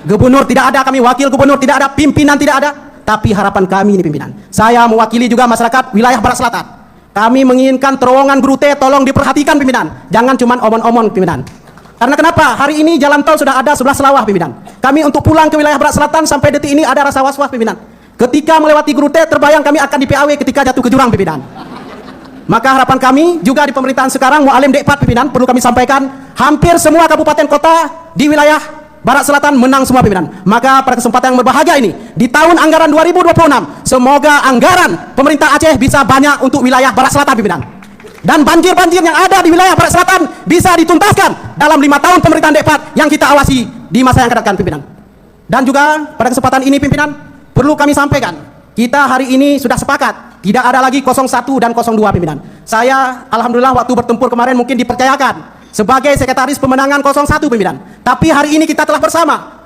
Gubernur tidak ada, kami wakil gubernur tidak ada, pimpinan tidak ada. Tapi harapan kami ini pimpinan. Saya mewakili juga masyarakat wilayah Barat Selatan. Kami menginginkan terowongan Guru T tolong diperhatikan pimpinan. Jangan cuma omong-omong pimpinan. Karena kenapa? Hari ini jalan tol sudah ada 11 lawah pimpinan. Kami untuk pulang ke wilayah Barat Selatan sampai detik ini ada rasa was-was pimpinan. Ketika melewati Guru T terbayang kami akan di PAW ketika jatuh ke jurang pimpinan. Maka harapan kami juga di pemerintahan sekarang Mualim D4 pimpinan perlu kami sampaikan, hampir semua kabupaten kota di wilayah Barat Selatan menang semua pimpinan. Maka pada kesempatan yang berbahagia ini di tahun anggaran 2026 semoga anggaran pemerintah Aceh bisa banyak untuk wilayah Barat Selatan pimpinan. Dan banjir-banjir yang ada di wilayah Barat Selatan bisa dituntaskan dalam 5 tahun pemerintahan D4 yang kita awasi di masa yang akan datang pimpinan. Dan juga pada kesempatan ini pimpinan perlu kami sampaikan, kita hari ini sudah sepakat tidak ada lagi 01 dan 02 pimpinan. Saya alhamdulillah waktu bertempur kemarin mungkin dipercayakan sebagai sekretaris pemenangan 01 pimpinan. Tapi hari ini kita telah bersama